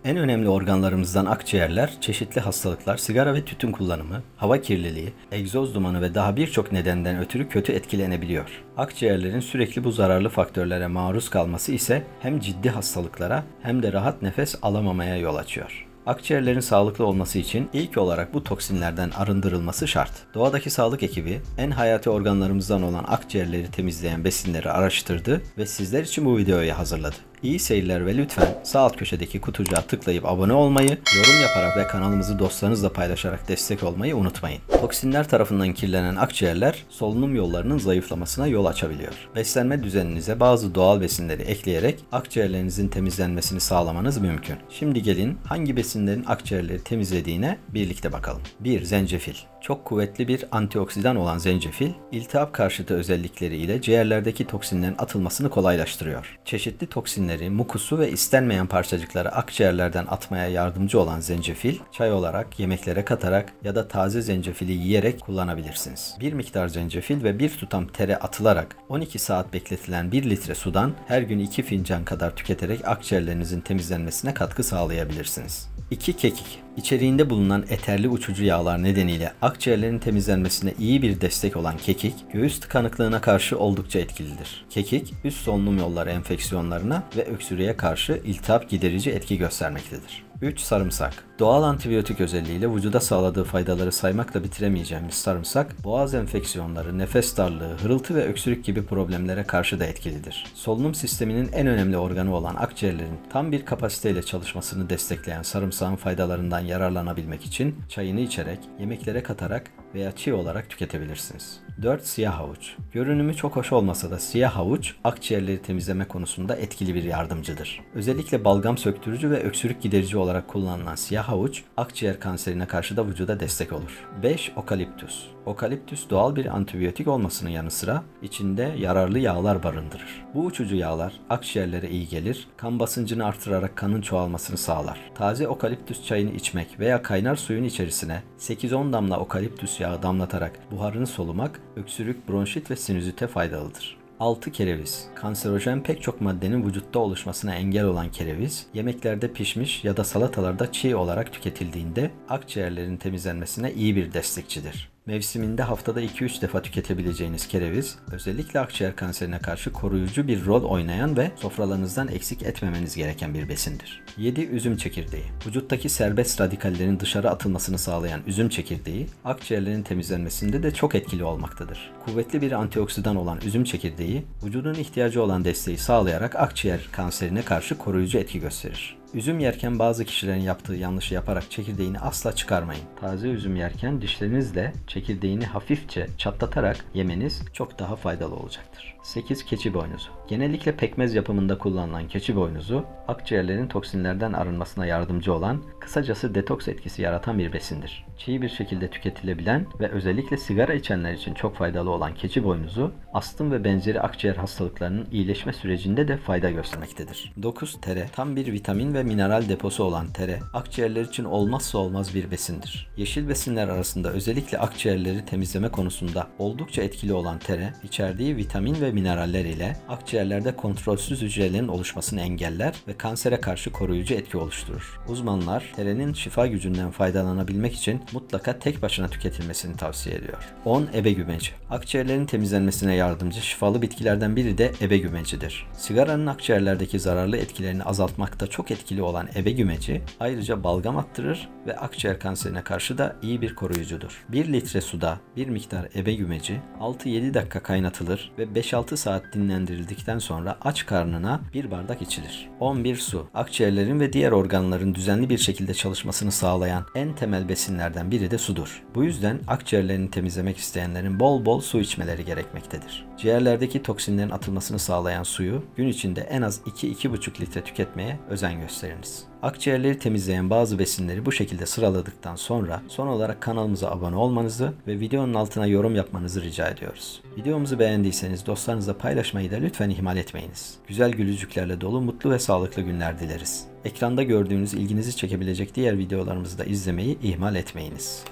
En önemli organlarımızdan akciğerler, çeşitli hastalıklar, sigara ve tütün kullanımı, hava kirliliği, egzoz dumanı ve daha birçok nedenden ötürü kötü etkilenebiliyor. Akciğerlerin sürekli bu zararlı faktörlere maruz kalması ise hem ciddi hastalıklara hem de rahat nefes alamamaya yol açıyor. Akciğerlerin sağlıklı olması için ilk olarak bu toksinlerden arındırılması şart. Doğadaki sağlık ekibi en hayati organlarımızdan olan akciğerleri temizleyen besinleri araştırdı ve sizler için bu videoyu hazırladı. İyi seyirler ve lütfen sağ alt köşedeki kutucuğa tıklayıp abone olmayı, yorum yaparak ve kanalımızı dostlarınızla paylaşarak destek olmayı unutmayın. Toksinler tarafından kirlenen akciğerler solunum yollarının zayıflamasına yol açabiliyor. Beslenme düzeninize bazı doğal besinleri ekleyerek akciğerlerinizin temizlenmesini sağlamanız mümkün. Şimdi gelin hangi besinlerin akciğerleri temizlediğine birlikte bakalım. 1. Zencefil. Çok kuvvetli bir antioksidan olan zencefil, iltihap karşıtı özellikleri ile ciğerlerdeki toksinlerin atılmasını kolaylaştırıyor. Çeşitli toksinleri, mukusu ve istenmeyen parçacıkları akciğerlerden atmaya yardımcı olan zencefil, çay olarak, yemeklere katarak ya da taze zencefili yiyerek kullanabilirsiniz. Bir miktar zencefil ve bir tutam tere atılarak 12 saat bekletilen 1 litre sudan her gün 2 fincan kadar tüketerek akciğerlerinizin temizlenmesine katkı sağlayabilirsiniz. 2. Kekik. İçeriğinde bulunan eterli uçucu yağlar nedeniyle akciğerlerin temizlenmesine iyi bir destek olan kekik, göğüs tıkanıklığına karşı oldukça etkilidir. Kekik, üst solunum yolları enfeksiyonlarına ve öksürüğe karşı iltihap giderici etki göstermektedir. 3. Sarımsak. Doğal antibiyotik özelliğiyle vücuda sağladığı faydaları saymakla bitiremeyeceğimiz sarımsak, boğaz enfeksiyonları, nefes darlığı, hırıltı ve öksürük gibi problemlere karşı da etkilidir. Solunum sisteminin en önemli organı olan akciğerlerin tam bir kapasiteyle çalışmasını destekleyen sarımsağın faydalarından yararlanabilmek için çayını içerek, yemeklere katarak veya çiğ olarak tüketebilirsiniz. 4. Siyah havuç. Görünümü çok hoş olmasa da siyah havuç akciğerleri temizleme konusunda etkili bir yardımcıdır. Özellikle balgam söktürücü ve öksürük giderici olarak kullanılan siyah havuç akciğer kanserine karşı da vücuda destek olur. 5. Okaliptüs. Okaliptüs doğal bir antibiyotik olmasının yanı sıra içinde yararlı yağlar barındırır. Bu uçucu yağlar akciğerlere iyi gelir, kan basıncını artırarak kanın çoğalmasını sağlar. Taze okaliptüs çayını içmek veya kaynar suyun içerisine 8-10 damla okaliptüs yağı damlatarak buharını solumak, öksürük, bronşit ve sinüzite faydalıdır. 6. Kereviz. Kanserojen pek çok maddenin vücutta oluşmasına engel olan kereviz, yemeklerde pişmiş ya da salatalarda çiğ olarak tüketildiğinde akciğerlerin temizlenmesine iyi bir destekçidir. Mevsiminde haftada 2-3 defa tüketebileceğiniz kereviz, özellikle akciğer kanserine karşı koruyucu bir rol oynayan ve sofralarınızdan eksik etmemeniz gereken bir besindir. 7. Üzüm çekirdeği. Vücuttaki serbest radikallerin dışarı atılmasını sağlayan üzüm çekirdeği, akciğerlerin temizlenmesinde de çok etkili olmaktadır. Kuvvetli bir antioksidan olan üzüm çekirdeği, vücudun ihtiyacı olan desteği sağlayarak akciğer kanserine karşı koruyucu etki gösterir. Üzüm yerken bazı kişilerin yaptığı yanlışı yaparak çekirdeğini asla çıkarmayın. Taze üzüm yerken dişlerinizle çekirdeğini hafifçe çatlatarak yemeniz çok daha faydalı olacaktır. 8. Keçi boynuzu. Genellikle pekmez yapımında kullanılan keçi boynuzu, akciğerlerin toksinlerden arınmasına yardımcı olan, kısacası detoks etkisi yaratan bir besindir. Çiğ bir şekilde tüketilebilen ve özellikle sigara içenler için çok faydalı olan keçi boynuzu, astım ve benzeri akciğer hastalıklarının iyileşme sürecinde de fayda göstermektedir. 9. Tere. Tam bir vitamin ve mineral deposu olan tere, akciğerler için olmazsa olmaz bir besindir. Yeşil besinler arasında özellikle akciğerleri temizleme konusunda oldukça etkili olan tere, içerdiği vitamin ve mineraller ile akciğerlerde kontrolsüz hücrelerin oluşmasını engeller ve kansere karşı koruyucu etki oluşturur. Uzmanlar, terenin şifa gücünden faydalanabilmek için mutlaka tek başına tüketilmesini tavsiye ediyor. 10. Ebegümeci. Akciğerlerin temizlenmesine yardımcı şifalı bitkilerden biri de ebegümecidir. Sigaranın akciğerlerdeki zararlı etkilerini azaltmakta çok etkili olan ebegümeci ayrıca balgam attırır ve akciğer kanserine karşı da iyi bir koruyucudur. 1 litre suda bir miktar ebegümeci 6-7 dakika kaynatılır ve 5-6 saat dinlendirildikten sonra aç karnına bir bardak içilir. 11. Su. Akciğerlerin ve diğer organların düzenli bir şekilde çalışmasını sağlayan en temel besinlerden biri de sudur. Bu yüzden akciğerlerini temizlemek isteyenlerin bol bol su içmeleri gerekmektedir. Ciğerlerdeki toksinlerin atılmasını sağlayan suyu gün içinde en az 2-2,5 litre tüketmeye özen gösteriniz. Akciğerleri temizleyen bazı besinleri bu şekilde sıraladıktan sonra son olarak kanalımıza abone olmanızı ve videonun altına yorum yapmanızı rica ediyoruz. Videomuzu beğendiyseniz dostlarınızla paylaşmayı da lütfen ihmal etmeyiniz. Güzel gülücüklerle dolu mutlu ve sağlıklı günler dileriz. Ekranda gördüğünüz ilginizi çekebilecek diğer videolarımızı da izlemeyi ihmal etmeyiniz.